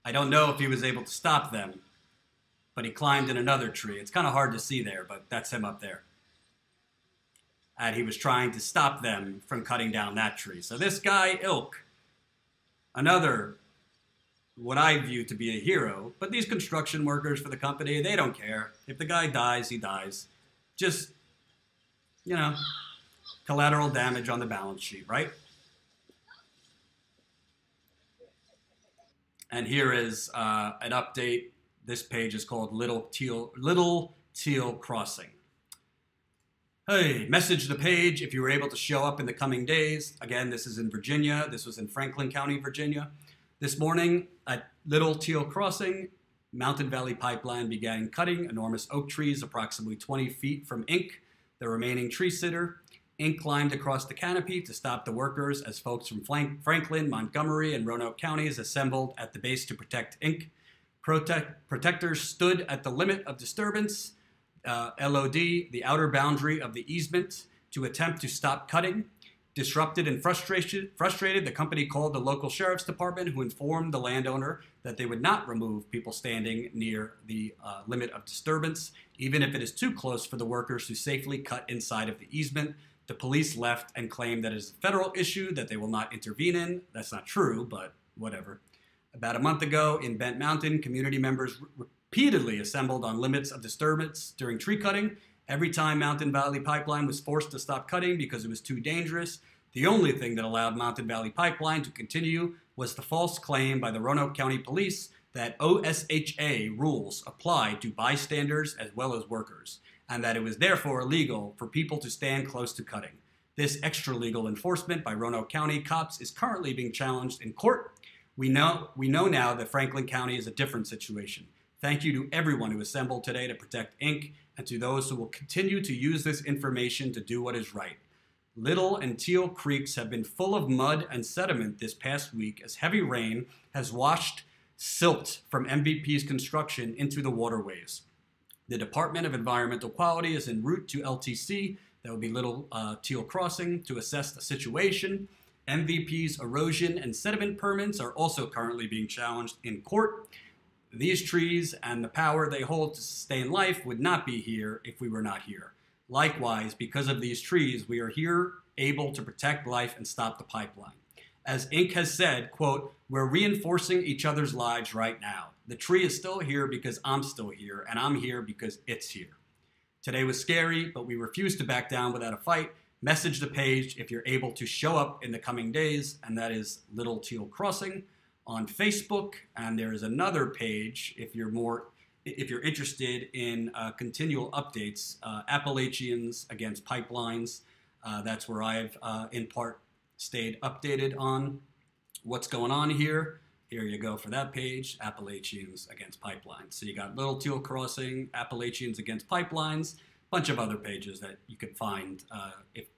I don't know if he was able to stop them, but he climbed in another tree. It's kind of hard to see there, but that's him up there. And he was trying to stop them from cutting down that tree. So this guy, Ilk, another, what I view to be a hero, but these construction workers for the company, they don't care. If the guy dies, he dies. Just, you know, collateral damage on the balance sheet, right? And here is an update. This page is called Little Teal Crossing. Hey, message the page if you were able to show up in the coming days. Again, this is in Virginia. This was in Franklin County, Virginia. This morning at Little Teal Crossing, Mountain Valley Pipeline began cutting enormous oak trees approximately 20 feet from Inc., the remaining tree sitter. Inc. climbed across the canopy to stop the workers as folks from Franklin, Montgomery, and Roanoke counties assembled at the base to protect Inc. Protectors stood at the limit of disturbance, LOD, the outer boundary of the easement, to attempt to stop cutting. Disrupted and frustrated, the company called the local sheriff's department, who informed the landowner that they would not remove people standing near the limit of disturbance, even if it is too close for the workers to safely cut inside of the easement. The police left and claimed that it is a federal issue that they will not intervene in. That's not true, but whatever. About a month ago in Bent Mountain, community members repeatedly assembled on limits of disturbance during tree cutting. Every time Mountain Valley Pipeline was forced to stop cutting because it was too dangerous, the only thing that allowed Mountain Valley Pipeline to continue was the false claim by the Roanoke County Police that OSHA rules apply to bystanders as well as workers, and that it was therefore illegal for people to stand close to cutting. This extra-legal enforcement by Roanoke County cops is currently being challenged in court. We know now that Franklin County is a different situation. Thank you to everyone who assembled today to protect Inc., and to those who will continue to use this information to do what is right. Little and Teal Creeks have been full of mud and sediment this past week as heavy rain has washed silt from MVP's construction into the waterways. The Department of Environmental Quality is en route to LTC, that would be Little Teal Crossing, to assess the situation. MVP's erosion and sediment permits are also currently being challenged in court. These trees and the power they hold to sustain life would not be here if we were not here. Likewise, because of these trees, we are here able to protect life and stop the pipeline. As Inc. has said, quote, we're reinforcing each other's lives right now. The tree is still here because I'm still here, and I'm here because it's here. Today was scary, but we refuse to back down without a fight. Message the page if you're able to show up in the coming days, and that is Little Teal Crossing on Facebook. And there is another page if you're interested in continual updates, Appalachians Against Pipelines. That's where I've in part stayed updated on what's going on here. Here you go for that page, Appalachians Against Pipelines. So you got Little Teal Crossing, Appalachians Against Pipelines, bunch of other pages that you could find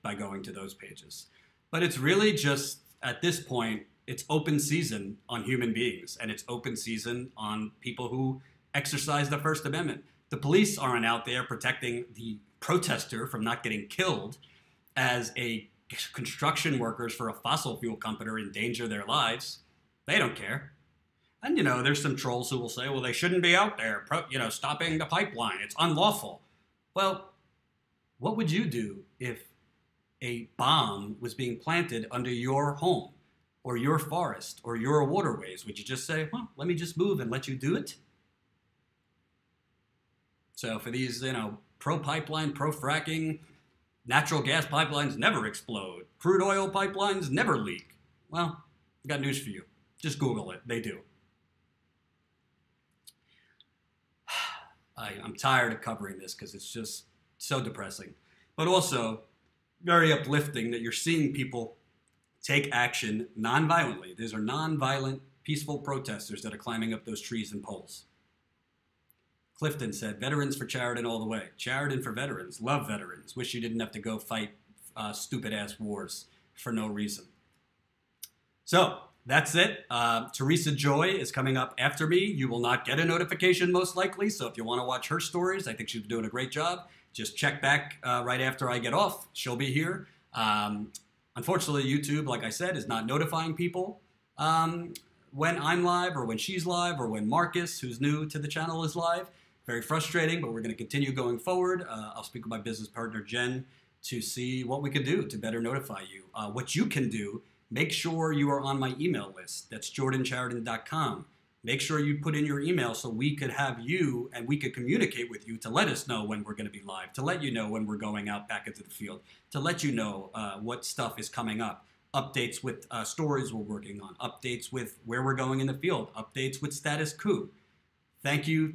by going to those pages. But it's really just, at this point, it's open season on human beings, and it's open season on people who exercise the First Amendment. The police aren't out there protecting the protester from not getting killed as construction workers for a fossil fuel company endanger their lives. They don't care. And, there's some trolls who will say, well, they shouldn't be out there, stopping the pipeline. It's unlawful. Well, what would you do if a bomb was being planted under your home or your forest or your waterways? Would you just say, well, let me just move and let you do it? So for these, pro-pipeline, pro-fracking, natural gas pipelines never explode. Crude oil pipelines never leak. Well, I've got news for you. Just Google it. They do. I'm tired of covering this because it's just so depressing. But also very uplifting that you're seeing people take action non-violently. These are non-violent, peaceful protesters that are climbing up those trees and poles. Clifton said, veterans for Sheridan all the way. Sheridan for veterans. Love veterans. Wish you didn't have to go fight stupid ass wars for no reason. So that's it. Teresa Joy is coming up after me. You will not get a notification most likely. So if you want to watch her stories, I think she's doing a great job. Just check back right after I get off. She'll be here. Unfortunately, YouTube, like I said, is not notifying people when I'm live or when she's live or when Marcus, who's new to the channel, is live. Very frustrating, but we're going to continue going forward. I'll speak with my business partner, Jen, to see what we can do to better notify you. What you can do, make sure you are on my email list. That's jordanchariton.com. Make sure you put in your email so we could have you and we could communicate with you to let us know when we're going to be live, to let you know when we're going out back into the field, to let you know what stuff is coming up. Updates with stories we're working on, updates with where we're going in the field, updates with status quo. Thank you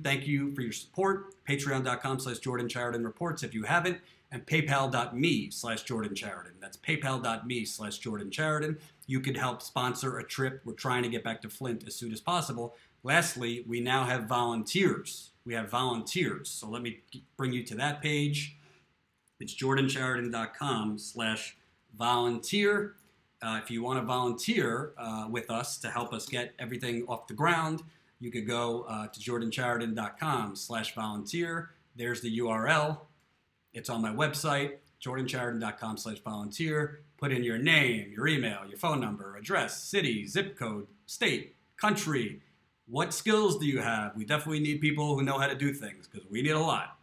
for your support. Patreon.com/JordanChariton reports if you haven't, and PayPal.me/JordanChariton. That's PayPal.me/JordanChariton. You could help sponsor a trip. We're trying to get back to Flint as soon as possible. Lastly, we now have volunteers. We have volunteers. So let me bring you to that page. It's jordanchariton.com/volunteer. If you want to volunteer with us to help us get everything off the ground, you could go to jordanchariton.com/volunteer. There's the URL. It's on my website, jordanchariton.com/volunteer. Put in your name, your email, your phone number, address, city, zip code, state, country. What skills do you have? We definitely need people who know how to do things because we need a lot.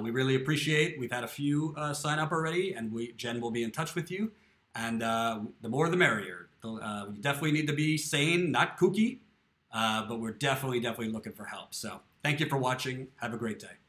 We really appreciate. We've had a few sign up already, and Jen will be in touch with you. And the more the merrier. We definitely need to be sane, not kooky, but we're definitely looking for help. So thank you for watching. Have a great day.